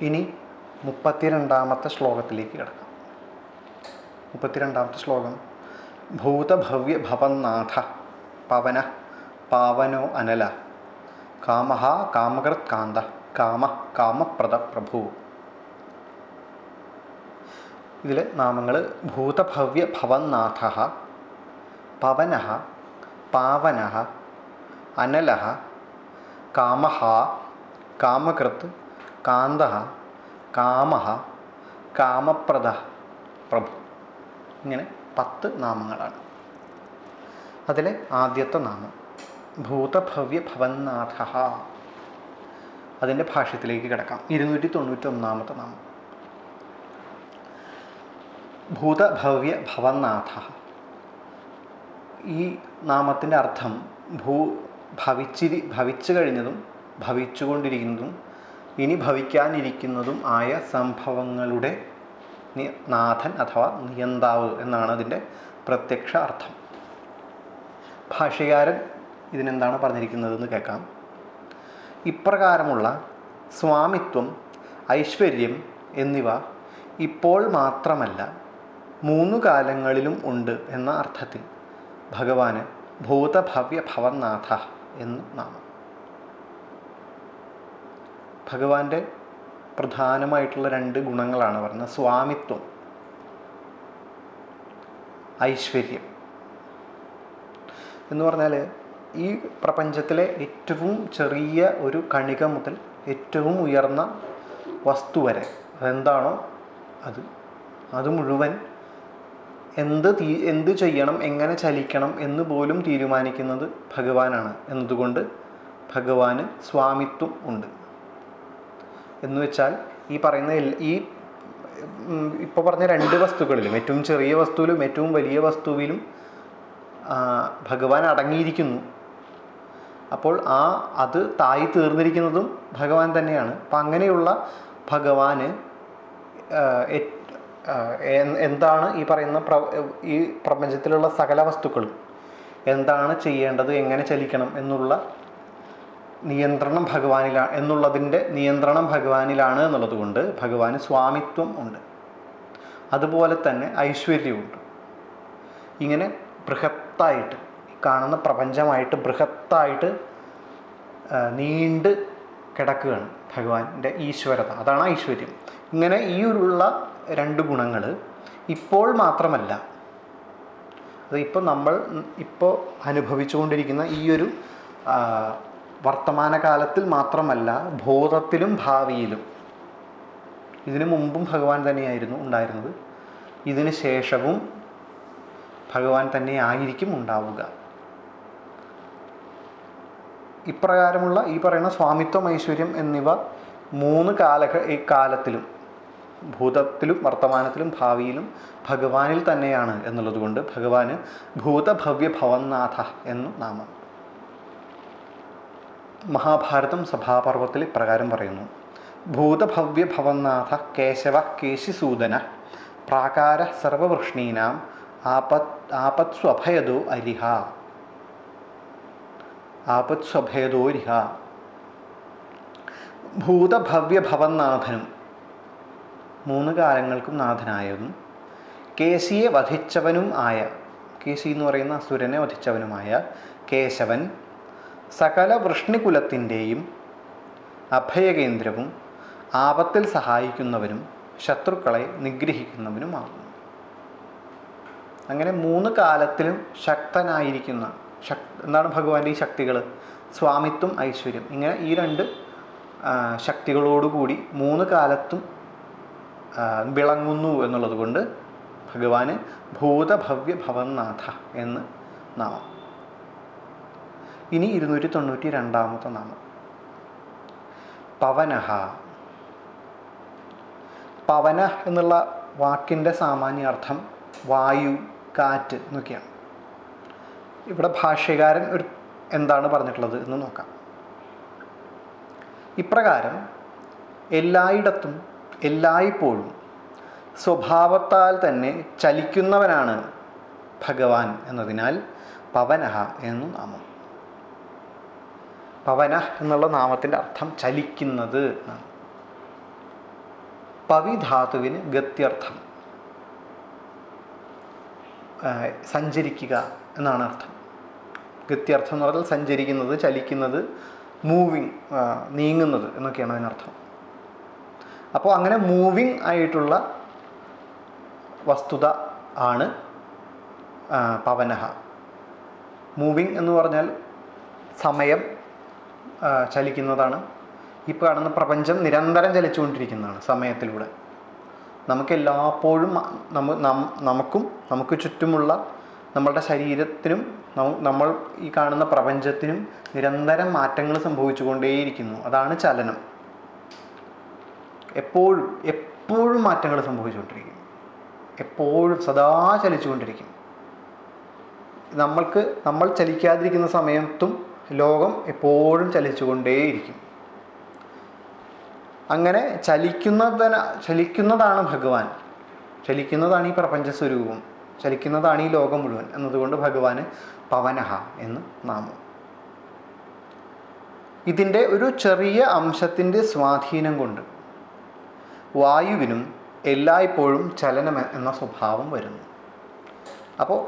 ഇനി 32ാമത്തെ ശ്ലോകത്തിലേക്ക് കിടക്കാം. 32ാമത്തെ ശ്ലോകം: ഭൂതഭവ്യ ഭവന്നാഥ പവന പാവനോ അനല കാമഃ കാമകൃത് കാന്ത കാമ കാമപ്രദ പ്രഭു. ഇതിലെ നാമങ്ങൾ: ഭൂതഭവ്യ ഭവന്നാഥ, പവനഃ, പാവനഃ, അനലഃ, കാമഃ, കാമകൃത്, കാന്തഃ, കാമഃ, കാമപ്രദ പ്രഭു. ഇങ്ങനെ 10 നാമങ്ങളാണ്. അതിലെ ആദ്യത്തെ നാമം ഭൂതഭവ്യ ഭവന്നാഥ. അതിൻ്റെ ഭാഷ്യത്തിലേക്ക് കിടക്കാം. 291ാമത്തെ നാമം ഭൂതഭവ്യ ഭവന്നാഥ. ഈ നാമത്തിൻ്റെ അർത്ഥം ഭവിച്ചു കഴിഞ്ഞതും ഭവിച്ചുകൊണ്ടിരിക്കുന്നതും ഇനി ഭവിക്കാനിരിക്കുന്നതും ആയ സംഭവങ്ങളുടെ നാഥൻ അഥവാ നിയന്താവ് എന്നാണ് അതിൻ്റെ പ്രത്യക്ഷ അർത്ഥം. ഭാഷ്യകാരൻ ഇതിനെന്താണ് പറഞ്ഞിരിക്കുന്നതെന്ന് കേൾക്കാം. ഇപ്രകാരമുള്ള സ്വാമിത്വം, ഐശ്വര്യം എന്നിവ ഇപ്പോൾ മാത്രമല്ല 3 കാലങ്ങളിലും ഉണ്ട് എന്ന അർത്ഥത്തിൽ ഭഗവാന് ഭൂതഭവ്യ ഭവന്നാഥ എന്ന് നാമം. ഭഗവാന്റെ പ്രധാനമായിട്ടുള്ള 2 ഗുണങ്ങളാണ് പറയുന്നത്: സ്വാമിത്വം, ഐശ്വര്യം. എന്ന് പറഞ്ഞാൽ ഈ പ്രപഞ്ചത്തിലെ ഏറ്റവും ചെറിയ ഒരു കണിക മുതൽ ഏറ്റവും ഉയർന്ന വസ്തു വരെ അതെന്താണോ അത് മുഴുവൻ എന്ത് ചെയ്യണം, എങ്ങനെ ചലിക്കണം എന്ന് പോലും തീരുമാനിക്കുന്നത് ഭഗവാനാണ് എന്നതുകൊണ്ട് ഭഗവാന് സ്വാമിത്വം ഉണ്ട്. എന്ന് വെച്ചാൽ ഈ പറയുന്ന ഇപ്പോൾ പറഞ്ഞ 2 വസ്തുക്കളിലും, ഏറ്റവും ചെറിയ വസ്തുവിലും ഏറ്റവും വലിയ വസ്തുവിലും ഭഗവാൻ അടങ്ങിയിരിക്കുന്നു. അപ്പോൾ അത് തായി തീർന്നിരിക്കുന്നതും ഭഗവാൻ തന്നെയാണ്. അപ്പം അങ്ങനെയുള്ള ഭഗവാന് എന്താണ് ഈ പറയുന്ന ഈ പ്രപഞ്ചത്തിലുള്ള സകല വസ്തുക്കളും എന്താണ് ചെയ്യേണ്ടത്, എങ്ങനെ ചലിക്കണം എന്നുള്ള നിയന്ത്രണം ഭഗവാനിലാണ് എന്നുള്ളത് കൊണ്ട് ഭഗവാന് സ്വാമിത്വം ഉണ്ട്. അതുപോലെ തന്നെ ഐശ്വര്യമുണ്ട്. ഇങ്ങനെ ബൃഹത്തായിട്ട് കാണുന്ന പ്രപഞ്ചമായിട്ട് ബൃഹത്തായിട്ട് നീണ്ട് കിടക്കുകയാണ് ഭഗവാന്റെ ഈശ്വരത. അതാണ് ഐശ്വര്യം. ഇങ്ങനെ ഈ ഉള്ള 2 ഗുണങ്ങൾ ഇപ്പോൾ മാത്രമല്ല, അത് നമ്മൾ അനുഭവിച്ചുകൊണ്ടിരിക്കുന്ന ഈ ഒരു വർത്തമാനകാലത്തിൽ മാത്രമല്ല, ഭൂതത്തിലും ഭാവിയിലും. ഇതിനു മുമ്പും ഭഗവാൻ തന്നെയായിരുന്നു ഉണ്ടായിരുന്നത്, ഇതിന് ശേഷവും ഭഗവാൻ തന്നെ ആയിരിക്കും ഉണ്ടാവുക. ഇപ്രകാരമുള്ള ഈ പറയുന്ന സ്വാമിത്വം, ഐശ്വര്യം എന്നിവ 3 കാലത്തിലും, ഭൂതത്തിലും വർത്തമാനത്തിലും ഭാവിയിലും ഭഗവാനിൽ തന്നെയാണ് എന്നുള്ളത് കൊണ്ട് ഭഗവാന് ഭൂതഭവ്യ ഭവന്നാഥ എന്നു നാമം. മഹാഭാരതം സഭാപർവത്തിൽ ഇപ്രകാരം പറയുന്നു: ഭൂതഭവ്യ ഭവന്നാഥ കേശവ കേശിസൂദന പ്രാകാര സർവവൃഷ്ണീനാം ആപത്സ്വഭയദോ അരിഹ. ആപത്സ്വഭയദോരിഹ. ഭൂതഭവ്യ ഭവന്നാഥനും 3 കാലങ്ങൾക്കും നാഥനായതും കേശിയെ വധിച്ചവനും ആയ, കേശി എന്ന് പറയുന്ന അസുരനെ വധിച്ചവനുമായ കേശവൻ സകല വൃഷ്ണികുലത്തിൻ്റെയും അഭയകേന്ദ്രവും ആപത്തിൽ സഹായിക്കുന്നവനും ശത്രുക്കളെ നിഗ്രഹിക്കുന്നവനുമാകുന്നു. അങ്ങനെ 3 കാലത്തിലും ശക്തനായിരിക്കുന്ന എന്താണ് ഭഗവാന്റെ ഈ ശക്തികൾ? സ്വാമിത്വം, ഐശ്വര്യം. ഇങ്ങനെ ഈ 2 ശക്തികളോടുകൂടി 3 കാലത്തും വിളങ്ങുന്നു എന്നുള്ളത് കൊണ്ട് ഭഗവാന് ഭൂതഭവ്യ ഭവന്നാഥ എന്ന് നാമം. ഇനി 292ാമത്തെ നാമം പവനഃ. പവന എന്നുള്ള വാക്കിൻ്റെ സാമാന്യാർത്ഥം വായു, കാറ്റ് എന്നൊക്കെയാണ്. ഇവിടെ ഭാഷ്യകാരൻ എന്താണ് പറഞ്ഞിട്ടുള്ളത് എന്ന് നോക്കാം. ഇപ്രകാരം എല്ലായിടത്തും എല്ലായ്പ്പോഴും സ്വഭാവത്താൽ തന്നെ ചലിക്കുന്നവനാണ് ഭഗവാൻ എന്നതിനാൽ പവനഃ എന്നു നാമം. പവന എന്നുള്ള നാമത്തിൻ്റെ അർത്ഥം ചലിക്കുന്നത് എന്നാണ്. പവി ധാതുവിന് ഗത്യർത്ഥം, സഞ്ചരിക്കുക എന്നാണ് അർത്ഥം. ഗത്യർത്ഥം എന്ന് പറഞ്ഞാൽ സഞ്ചരിക്കുന്നത്, ചലിക്കുന്നത്, മൂവിങ്, നീങ്ങുന്നത് എന്നൊക്കെയാണ് അതിനർത്ഥം. അപ്പോൾ അങ്ങനെ മൂവിങ് ആയിട്ടുള്ള വസ്തുത ആണ് പവനഃ. മൂവിങ് എന്ന് പറഞ്ഞാൽ സമയം ചലിക്കുന്നതാണ്. ഈ കാണുന്ന പ്രപഞ്ചം നിരന്തരം ചലിച്ചുകൊണ്ടിരിക്കുന്നതാണ് സമയത്തിലൂടെ. നമുക്കെല്ലായ്പ്പോഴും നമുക്കും നമുക്ക് ചുറ്റുമുള്ള നമ്മളുടെ ശരീരത്തിനും നമ്മൾ ഈ കാണുന്ന പ്രപഞ്ചത്തിനും നിരന്തരം മാറ്റങ്ങൾ സംഭവിച്ചുകൊണ്ടേയിരിക്കുന്നു. അതാണ് ചലനം. എപ്പോഴും മാറ്റങ്ങൾ സംഭവിച്ചുകൊണ്ടിരിക്കും, എപ്പോഴും സദാ ചലിച്ചുകൊണ്ടിരിക്കും. നമ്മൾ ചലിക്കാതിരിക്കുന്ന സമയത്തും ലോകം എപ്പോഴും ചലിച്ചുകൊണ്ടേയിരിക്കും. അങ്ങനെ ചലിക്കുന്നതാണ് ഭഗവാൻ, ചലിക്കുന്നതാണ് ഈ പ്രപഞ്ച സ്വരൂപം, ചലിക്കുന്നതാണ് ഈ ലോകം മുഴുവൻ എന്നതുകൊണ്ട് ഭഗവാന് പവനഃ എന്ന് നാമം. ഇതിൻ്റെ ഒരു ചെറിയ അംശത്തിൻ്റെ സ്വാധീനം കൊണ്ട് വായുവിനും എല്ലായ്പ്പോഴും ചലനം എന്ന സ്വഭാവം വരുന്നു. അപ്പോൾ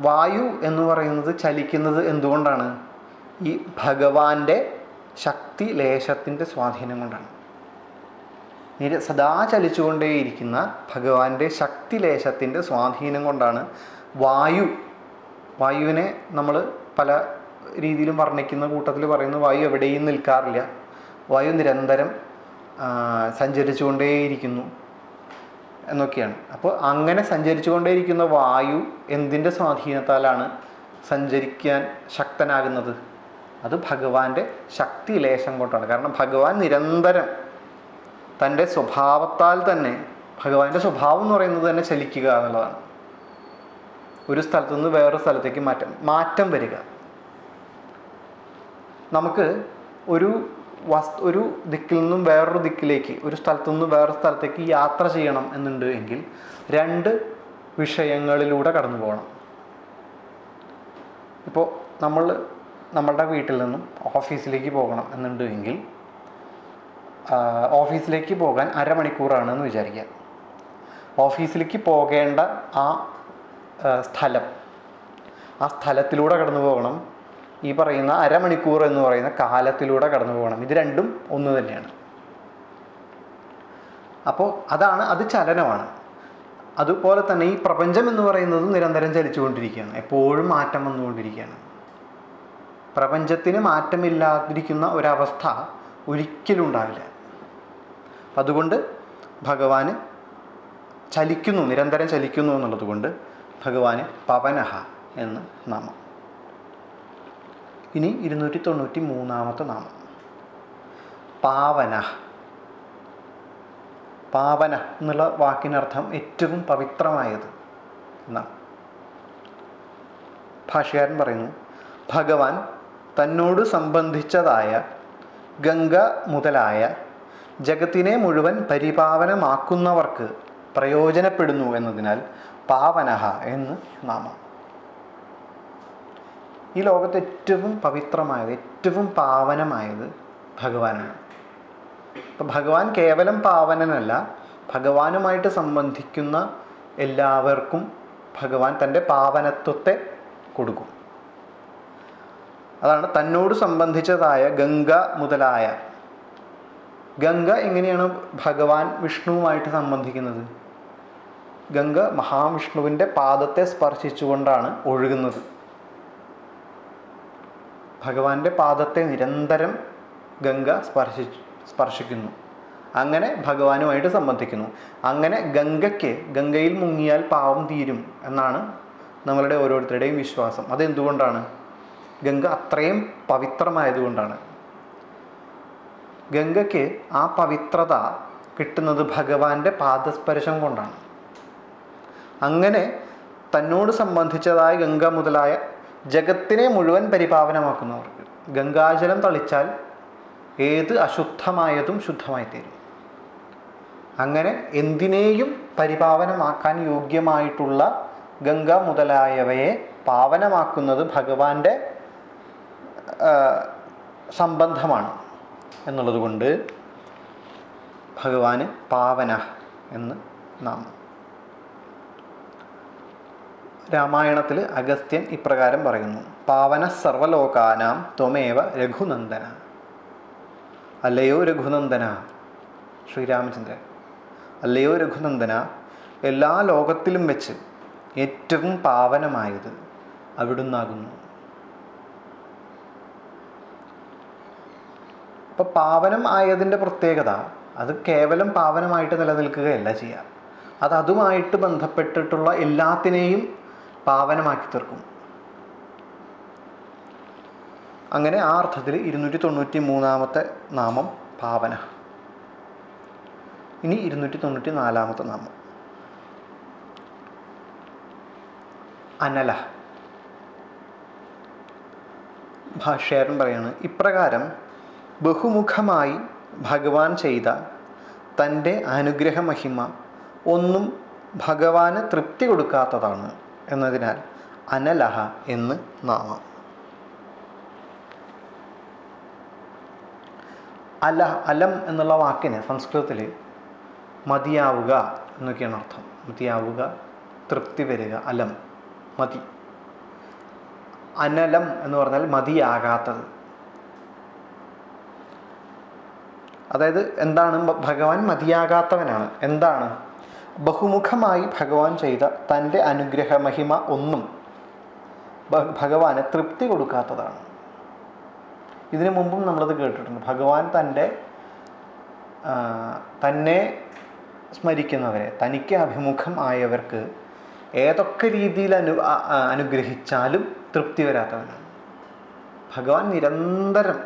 വായു എന്ന് പറയുന്നത് ചലിക്കുന്നത് എന്തുകൊണ്ടാണ്? ഈ ഭഗവാന്റെ ശക്തി ലേശത്തിൻ്റെ സ്വാധീനം കൊണ്ടാണ്. സദാ ചലിച്ചുകൊണ്ടേയിരിക്കുന്ന ഭഗവാന്റെ ശക്തി ലേശത്തിൻ്റെ സ്വാധീനം കൊണ്ടാണ് വായുവിനെ നമ്മൾ പല രീതിയിലും വർണ്ണിക്കുന്ന കൂട്ടത്തിൽ പറയുന്നു, വായു എവിടെയും നിൽക്കാറില്ല, വായു നിരന്തരം സഞ്ചരിച്ചുകൊണ്ടേയിരിക്കുന്നു എന്നൊക്കെയാണ്. അപ്പോൾ അങ്ങനെ സഞ്ചരിച്ചുകൊണ്ടേയിരിക്കുന്ന വായു എന്തിൻ്റെ സ്വാധീനത്താലാണ് സഞ്ചരിക്കാൻ ശക്തനാകുന്നത്? അത് ഭഗവാന്റെ ശക്തി ലേശം കൊണ്ടാണ്. കാരണം ഭഗവാൻ നിരന്തരം തൻ്റെ സ്വഭാവത്താൽ തന്നെ, ഭഗവാന്റെ സ്വഭാവം എന്ന് പറയുന്നത് തന്നെ ചലിക്കുക എന്നുള്ളതാണ്. ഒരു സ്ഥലത്തു നിന്ന് വേറൊരു സ്ഥലത്തേക്ക് മാറ്റം വരിക. നമുക്ക് ഒരു ദിക്കിൽ നിന്നും വേറൊരു ദിക്കിലേക്ക്, ഒരു സ്ഥലത്തു നിന്ന് വേറൊരു സ്ഥലത്തേക്ക് യാത്ര ചെയ്യണം എന്നുണ്ട് എങ്കിൽ 2 വിഷയങ്ങളിലൂടെ കടന്നു പോകണം. ഇപ്പോൾ നമ്മളുടെ വീട്ടിൽ നിന്നും ഓഫീസിലേക്ക് പോകണം എന്നുണ്ട് എങ്കിൽ ഓഫീസിലേക്ക് പോകാൻ അരമണിക്കൂറാണെന്ന് വിചാരിക്കുക. ഓഫീസിലേക്ക് പോകേണ്ട ആ സ്ഥലത്തിലൂടെ കടന്നു പോകണം. ഈ പറയുന്ന അരമണിക്കൂർ എന്ന് പറയുന്ന കാലത്തിലൂടെ കടന്നു പോകണം. ഇത് രണ്ടും ഒന്ന് തന്നെയാണ്. അപ്പോൾ അത് ചലനമാണ്. അതുപോലെ തന്നെ ഈ പ്രപഞ്ചം എന്ന് പറയുന്നത് നിരന്തരം ചലിച്ചുകൊണ്ടിരിക്കുകയാണ്, എപ്പോഴും മാറ്റം വന്നുകൊണ്ടിരിക്കുകയാണ്. പ്രപഞ്ചത്തിന് മാറ്റമില്ലാതിരിക്കുന്ന ഒരവസ്ഥ ഒരിക്കലും ഉണ്ടാവില്ല. അതുകൊണ്ട് ഭഗവാന് ചലിക്കുന്നു, നിരന്തരം ചലിക്കുന്നു എന്നുള്ളത് കൊണ്ട് ഭഗവാന് പവനഃ എന്ന് നാമം. ഇനി 293 നാമം പാവന. പാവന എന്നുള്ള വാക്കിനർത്ഥം ഏറ്റവും പവിത്രമായത് എന്നാണ്. ഭാഷ്യകാരൻ പറയുന്നു, ഭഗവാൻ തന്നോട് സംബന്ധിച്ചതായ ഗംഗ മുതലായ ജഗത്തിനെ മുഴുവൻ പരിപാവനമാക്കുന്നവർക്ക് പ്രയോജനപ്പെടുന്നു എന്നതിനാൽ പാവനഃ എന്ന് നാമം. ഈ ലോകത്ത് ഏറ്റവും പവിത്രമായത്, ഏറ്റവും പാവനമായത് ഭഗവാനാണ്. അപ്പം ഭഗവാൻ കേവലം പാവനനല്ല, ഭഗവാനുമായിട്ട് സംബന്ധിക്കുന്ന എല്ലാവർക്കും ഭഗവാൻ തൻ്റെ പാവനത്വത്തെ കൊടുക്കും. അതാണ് തന്നോട് സംബന്ധിച്ചതായ ഗംഗ മുതലായ. ഗംഗ എങ്ങനെയാണ് ഭഗവാൻ വിഷ്ണുവുമായിട്ട് സംബന്ധിക്കുന്നത്? ഗംഗ മഹാവിഷ്ണുവിൻ്റെ പാദത്തെ സ്പർശിച്ചുകൊണ്ടാണ് ഒഴുകുന്നത്. ഭഗവാന്റെ പാദത്തെ നിരന്തരം ഗംഗ സ്പർശിക്കുന്നു. അങ്ങനെ ഭഗവാനുമായിട്ട് സംബന്ധിക്കുന്നു. അങ്ങനെ ഗംഗയിൽ മുങ്ങിയാൽ പാവം തീരും എന്നാണ് നമ്മളുടെ ഓരോരുത്തരുടെയും വിശ്വാസം. അതെന്തുകൊണ്ടാണ്? ഗംഗ അത്രയും പവിത്രമായതുകൊണ്ടാണ്. ഗംഗയ്ക്ക് ആ പവിത്രത കിട്ടുന്നത് ഭഗവാന്റെ പാദസ്പർശം കൊണ്ടാണ്. അങ്ങനെ തന്നോട് സംബന്ധിച്ചതായ ഗംഗ മുതലായ ജഗത്തിനെ മുഴുവൻ പരിപാവനമാക്കുന്നവർക്ക് ഗംഗാജലം തളിച്ചാൽ ഏത് അശുദ്ധമായതും ശുദ്ധമായി തീരും. അങ്ങനെ എന്തിനേയും പരിപാവനമാക്കാൻ യോഗ്യമായിട്ടുള്ള ഗംഗ മുതലായവയെ പാവനമാക്കുന്നത് ഭഗവാന്റെ സംബന്ധമാണ് എന്നുള്ളത് കൊണ്ട് ഭഗവാന് പാവന എന്ന് നാമം. രാമായണത്തിൽ അഗസ്ത്യൻ ഇപ്രകാരം പറയുന്നു: പാവന സർവലോകാനാം ത്വമേവ രഘുനന്ദന. അല്ലയോ രഘുനന്ദന, ശ്രീരാമചന്ദ്രൻ, അല്ലയോ രഘുനന്ദന, എല്ലാ ലോകത്തിലും വെച്ച് ഏറ്റവും പാവനമായത് അവിടുന്നാകുന്നു. അപ്പോൾ പാവനം ആയതിൻ്റെ പ്രത്യേകത അത് കേവലം പാവനമായിട്ട് നിലനിൽക്കുകയല്ല ചെയ്യുക, അത് അതുമായിട്ട് ബന്ധപ്പെട്ടിട്ടുള്ള എല്ലാത്തിനെയും പാവനമാക്കി തീർക്കും. അങ്ങനെ ആ അർത്ഥത്തിൽ 293 നാമം പാവന. ഇനി 294 നാമം അനല. ഭാഷ്യാരൻ പറയാണ്: ഇപ്രകാരം ബഹുമുഖമായി ഭഗവാൻ ചെയ്ത തൻ്റെ അനുഗ്രഹ മഹിമ ഒന്നും ഭഗവാന് തൃപ്തി കൊടുക്കാത്തതാണ് എന്നതിനാൽ അനലഹ എന്ന് നാമം. അലം എന്നുള്ള വാക്കിന് സംസ്കൃതത്തിൽ മതിയാവുക എന്നൊക്കെയാണ് അർത്ഥം. മതിയാവുക, തൃപ്തി വരിക, അലം മതി. അനലം എന്ന് പറഞ്ഞാൽ മതിയാകാത്തത്. അതായത് എന്താണ്? ഭഗവാൻ മതിയാകാത്തവനാണ്. എന്താണ്? ബഹുമുഖമായി ഭഗവാൻ ചെയ്ത തൻ്റെ അനുഗ്രഹ മഹിമ ഒന്നും ഭഗവാന് തൃപ്തി കൊടുക്കാത്തതാണ്. ഇതിനു മുമ്പും നമ്മളത് കേട്ടിട്ടുണ്ട്. ഭഗവാൻ തന്നെ സ്മരിക്കുന്നവരെ, തനിക്ക് അഭിമുഖം ആയവർക്ക് ഏതൊക്കെ രീതിയിൽ അനുഗ്രഹിച്ചാലും തൃപ്തി വരാത്തവനാണ് ഭഗവാൻ. നിരന്തരം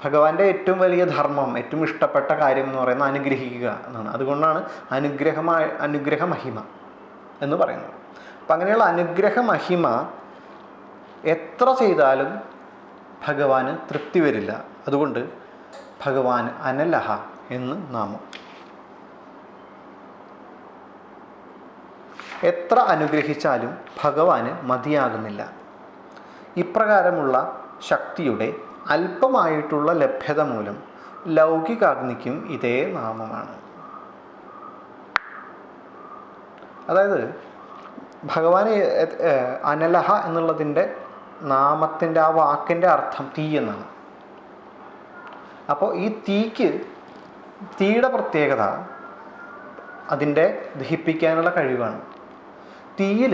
ഭഗവാന്റെ ഏറ്റവും വലിയ ധർമ്മം, ഏറ്റവും ഇഷ്ടപ്പെട്ട കാര്യം എന്ന് പറയുന്നത് അനുഗ്രഹിക്കുക എന്നാണ്. അതുകൊണ്ടാണ് അനുഗ്രഹ മഹിമ എന്ന് പറയുന്നത്. അപ്പം അങ്ങനെയുള്ള അനുഗ്രഹ മഹിമ എത്ര ചെയ്താലും ഭഗവാന് തൃപ്തി വരില്ല. അതുകൊണ്ട് ഭഗവാൻ അനലഹ എന്ന് നാമം. എത്ര അനുഗ്രഹിച്ചാലും ഭഗവാന് മതിയാകുന്നില്ല. ഇപ്രകാരമുള്ള ശക്തിയുടെ അല്പമായിട്ടുള്ള ലഭ്യത മൂലം ലൗകികാഗ്നിക്കും ഇതേ നാമമാണ്. അതായത് ഭഗവാൻ അനലഹ എന്നുള്ളതിൻ്റെ നാമത്തിൻ്റെ ആ വാക്കിൻ്റെ അർത്ഥം തീ എന്നാണ്. അപ്പോൾ ഈ തീയുടെ പ്രത്യേകത അതിൻ്റെ ദഹിപ്പിക്കാനുള്ള കഴിവാണ്. തീയിൽ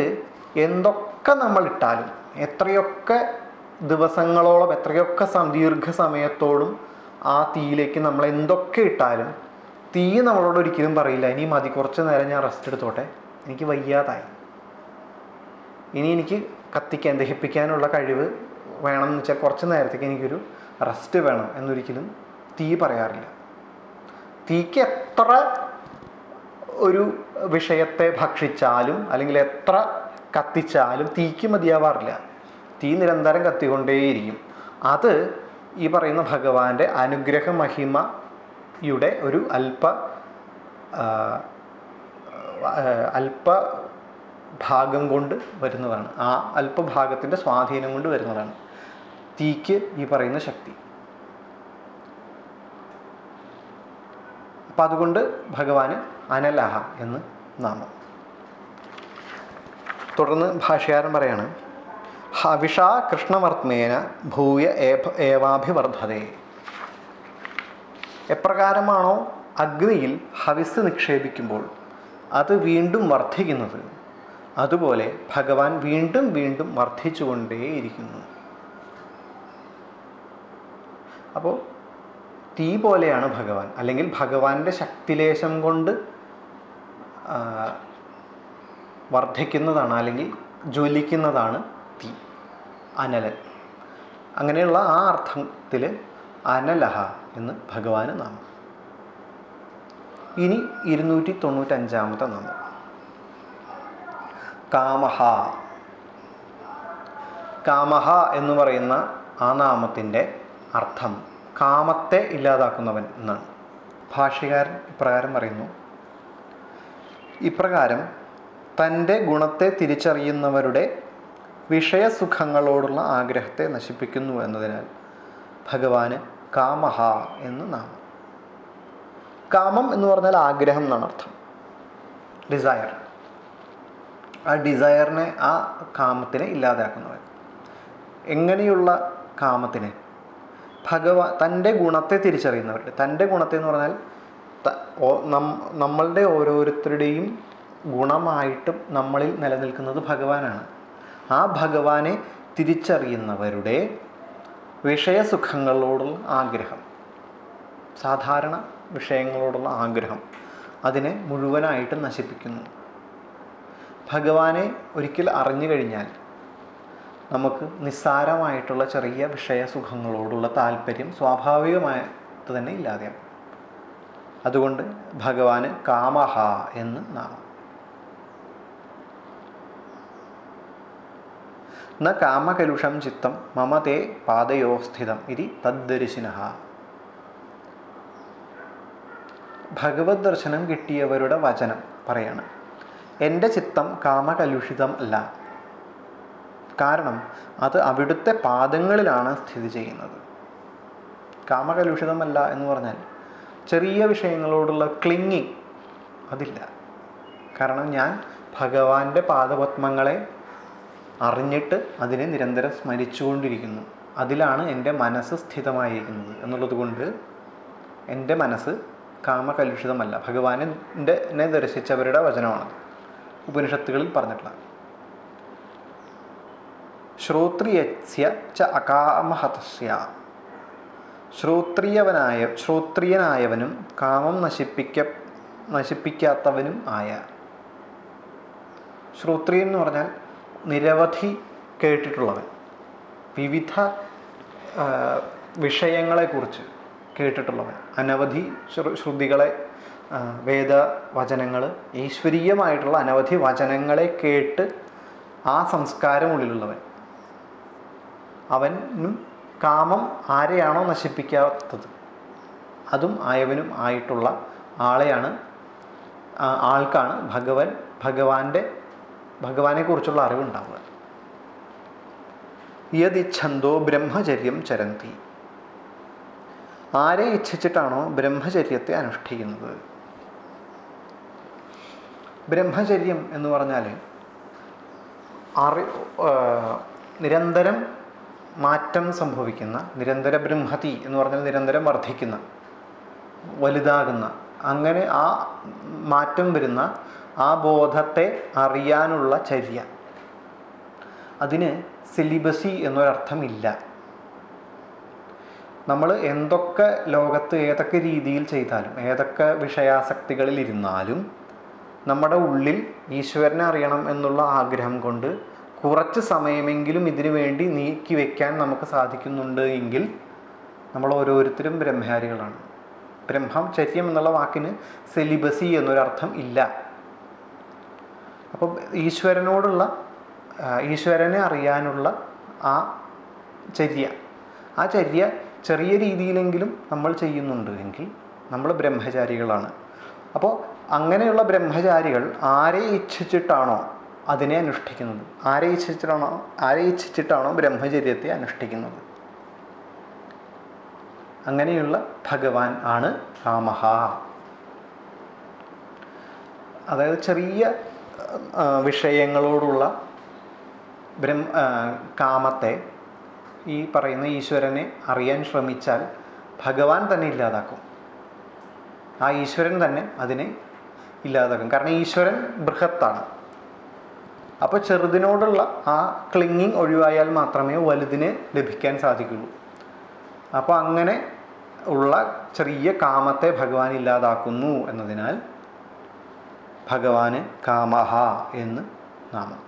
എന്തൊക്കെ നമ്മൾ ഇട്ടാലും, എത്രയൊക്കെ ദിവസങ്ങളോളം, എത്രയൊക്കെ ദീർഘസമയത്തോടും ആ തീയിലേക്ക് നമ്മൾ എന്തൊക്കെ ഇട്ടാലും തീ നമ്മളോട് ഒരിക്കലും പറയില്ല ഇനി മതി, കുറച്ച് നേരം ഞാൻ റെസ്റ്റ് എടുത്തോട്ടെ, എനിക്ക് വയ്യാതായി, ഇനി എനിക്ക് കത്തിക്കാൻ ദഹിപ്പിക്കാനുള്ള കഴിവ് വേണമെന്ന് വെച്ചാൽ കുറച്ച് നേരത്തേക്ക് എനിക്കൊരു റെസ്റ്റ് വേണം എന്നൊരിക്കലും തീ പറയാറില്ല. തീക്ക് എത്ര ഒരു വിഷയത്തെ ഭക്ഷിച്ചാലും അല്ലെങ്കിൽ എത്ര കത്തിച്ചാലും തീക്ക് മതിയാവാറില്ല. തീ നിരന്തരം കത്തിക്കൊണ്ടേയിരിക്കും. അത് ഈ പറയുന്ന ഭഗവാന്റെ അനുഗ്രഹ മഹിമയുടെ ഒരു അല്പ ഭാഗം കൊണ്ട് വരുന്നതാണ്. ആ അല്പഭാഗത്തിൻ്റെ സ്വാധീനം കൊണ്ട് വരുന്നതാണ് തീക്ക് ഈ പറയുന്ന ശക്തി. അപ്പം അതുകൊണ്ട് ഭഗവാന് അനലഹ എന്ന് നാമം. തുടർന്ന് ഭാഷ്യകാരൻ പറയാണ്: ഹവിഷാ കൃഷ്ണമർത്മേന ഭൂയ ഏവാഭിവർദ്ധതേ. എപ്രകാരമാണോ അഗ്നിയിൽ ഹവിസ് നിക്ഷേപിക്കുമ്പോൾ അത് വീണ്ടും വർദ്ധിക്കുന്നത്, അതുപോലെ ഭഗവാൻ വീണ്ടും വീണ്ടും വർദ്ധിച്ചുകൊണ്ടേയിരിക്കുന്നു. അപ്പോൾ തീ പോലെയാണ് ഭഗവാൻ, അല്ലെങ്കിൽ ഭഗവാന്റെ ശക്തിലേശം കൊണ്ട് വർദ്ധിക്കുന്നതാണ് അല്ലെങ്കിൽ ജ്വലിക്കുന്നതാണ് തീ, അനലൻ. അങ്ങനെയുള്ള ആ അർത്ഥത്തിൽ അനലഹ എന്ന് ഭഗവാന് നാമം. ഇനി 295 നാമം കാമഹ. കാമഹ എന്ന് പറയുന്ന ആ നാമത്തിൻ്റെ അർത്ഥം കാമത്തെ ഇല്ലാതാക്കുന്നവൻ എന്നാണ്. ഭാഷ്യകാരൻ ഇപ്രകാരം പറയുന്നു: ഇപ്രകാരം തൻ്റെ ഗുണത്തെ തിരിച്ചറിയുന്നവരുടെ വിഷയസുഖങ്ങളോടുള്ള ആഗ്രഹത്തെ നശിപ്പിക്കുന്നു എന്നതിനാൽ ഭഗവാന് കാമഹ എന്ന് നാമം. കാമം എന്ന് പറഞ്ഞാൽ ആഗ്രഹം എന്നാണ് അർത്ഥം, ഡിസയർ. ആ ഡിസയറിനെ, ആ കാമത്തിനെ ഇല്ലാതാക്കുന്നവൻ. എങ്ങനെയുള്ള കാമത്തിനെ? തൻ്റെ ഗുണത്തെ തിരിച്ചറിയുന്നവരുടെ. തൻ്റെ ഗുണത്തെ എന്ന് പറഞ്ഞാൽ നമ്മളുടെ ഓരോരുത്തരുടെയും ഗുണമായിട്ടും നമ്മളിൽ നിലനിൽക്കുന്നത് ഭഗവാനാണ്. ആ ഭഗവാനെ തിരിച്ചറിയുന്നവരുടെ വിഷയസുഖങ്ങളോടുള്ള ആഗ്രഹം, സാധാരണ വിഷയങ്ങളോടുള്ള ആഗ്രഹം, അതിനെ മുഴുവനായിട്ട് നശിപ്പിക്കുന്നു. ഭഗവാനെ ഒരിക്കൽ അറിഞ്ഞു കഴിഞ്ഞാൽ നമുക്ക് നിസ്സാരമായിട്ടുള്ള ചെറിയ വിഷയസുഖങ്ങളോടുള്ള താല്പര്യം സ്വാഭാവികമായിട്ട് തന്നെ ഇല്ലാതെയാവും. അതുകൊണ്ട് ഭഗവാന് കാമഹ എന്ന് നാമം. ന കാമകലുഷം ചിത്തം മമ തേ പാദയോ സ്ഥിതം ഇതി തദ്ദർശിനഃ. ഭഗവത് ദർശനം കിട്ടിയവരുടെ വചനം പറയാണ്, എൻ്റെ ചിത്തം കാമകലുഷിതം അല്ല. കാരണം അത് അവിടുത്തെ പാദങ്ങളിലാണ് സ്ഥിതി ചെയ്യുന്നത്. കാമകലുഷിതമല്ല എന്ന് പറഞ്ഞാൽ ചെറിയ വിഷയങ്ങളോടുള്ള ക്ലിങ്ങിങ് അതില്ല. കാരണം ഞാൻ ഭഗവാന്റെ പാദപത്മങ്ങളെ അറിഞ്ഞിട്ട് അതിനെ നിരന്തരം സ്മരിച്ചുകൊണ്ടിരിക്കുന്നു. അതിലാണ് എൻ്റെ മനസ്സ് സ്ഥിതമായിരിക്കുന്നത് എന്നുള്ളത് കൊണ്ട് എൻ്റെ മനസ്സ് കാമകലുഷിതമല്ല. ഭഗവാനെ ദർശിച്ചവരുടെ വചനമാണത്, ഉപനിഷത്തുകളിൽ പറഞ്ഞിട്ടുള്ള. ശ്രോത്രിയസ്യ ച അകാമഹതസ്യ. ശ്രോത്രിയനായവനും കാമം നശിപ്പിക്കാത്തവനും ആയ. ശ്രോത്രിയൻ എന്ന് പറഞ്ഞാൽ നിരവധി കേട്ടിട്ടുള്ളവൻ, വിവിധ വിഷയങ്ങളെക്കുറിച്ച് കേട്ടിട്ടുള്ളവൻ, അനവധി ശ്രുതികളെ, വേദവചനങ്ങൾ, ഈശ്വരീയമായിട്ടുള്ള അനവധി വചനങ്ങളെ കേട്ട് ആ സംസ്കാരമുള്ളിലുള്ളവൻ. അവനും കാമം ആരെയാണോ നശിപ്പിക്കാത്തത് അതും ആയവനും ആയിട്ടുള്ള ആൾക്കാണ് ഭഗവാനെക്കുറിച്ചുള്ള അറിവുണ്ടാവുക. യദിച്ഛന്തോ ബ്രഹ്മചര്യം ചരന്തി. ആരെ ഇച്ഛിച്ചിട്ടാണോ ബ്രഹ്മചര്യത്തെ അനുഷ്ഠിക്കുന്നത്? ബ്രഹ്മചര്യം എന്ന് പറഞ്ഞാൽ നിരന്തരം മാറ്റം സംഭവിക്കുന്ന, നിരന്തര ബ്രഹ്മതി എന്ന് പറഞ്ഞാൽ നിരന്തരം വർദ്ധിക്കുന്ന, വലുതാകുന്ന, അങ്ങനെ ആ മാറ്റം വരുന്ന ആ ബോധത്തെ അറിയാനുള്ള ചര്യ. അതിന് സിലിബസി എന്നൊരർത്ഥമില്ല. നമ്മൾ എന്തൊക്കെ ലോകത്ത് ഏതൊക്കെ രീതിയിൽ ചെയ്താലും, ഏതൊക്കെ വിഷയാസക്തികളിൽ ഇരുന്നാലും, നമ്മുടെ ഉള്ളിൽ ഈശ്വരനെ അറിയണം എന്നുള്ള ആഗ്രഹം കൊണ്ട് കുറച്ച് സമയമെങ്കിലും ഇതിനു വേണ്ടി നീക്കി വയ്ക്കാൻ നമുക്ക് സാധിക്കുന്നുണ്ട് എങ്കിൽ നമ്മൾ ഓരോരുത്തരും ബ്രഹ്മചാരികളാണ്. ബ്രഹ്മചര്യം എന്നുള്ള വാക്കിന് സെലിബസി എന്നൊരർത്ഥം ഇല്ല. അപ്പം ഈശ്വരനെ അറിയാനുള്ള ആ ചര്യ ചെറിയ രീതിയിലെങ്കിലും നമ്മൾ ചെയ്യുന്നുണ്ട് എങ്കിൽ നമ്മൾ ബ്രഹ്മചാരികളാണ്. അപ്പോൾ അങ്ങനെയുള്ള ബ്രഹ്മചാരികൾ ആരെ ഇച്ഛിച്ചിട്ടാണോ അതിനെ അനുഷ്ഠിക്കുന്നത്, ആരെ ഇച്ഛിച്ചിട്ടാണോ ബ്രഹ്മചര്യത്തെ അനുഷ്ഠിക്കുന്നത്, അങ്ങനെയുള്ള ഭഗവാൻ ആണ് കാമഹ. അതായത് ചെറിയ വിഷയങ്ങളോടുള്ള കാമത്തെ ഈ പറയുന്ന ഈശ്വരനെ അറിയാൻ ശ്രമിച്ചാൽ ഭഗവാൻ തന്നെ ഇല്ലാതാക്കും. ആ ഈശ്വരൻ തന്നെ അതിനെ ഇല്ലാതാക്കും. കാരണം ഈശ്വരൻ ബൃഹത്താണ്. അപ്പോൾ ചെറുതിനോടുള്ള ആ ക്ലിങ്ങിങ് ഒഴിവായാൽ മാത്രമേ വലുതിനെ ലഭിക്കാൻ സാധിക്കുള്ളൂ. അപ്പോൾ അങ്ങനെ ഉള്ള ചെറിയ കാമത്തെ ഭഗവാൻ ഇല്ലാതാക്കുന്നു എന്നതിനാൽ ഭഗവാന് കാമഹ എന്ന് നാമം.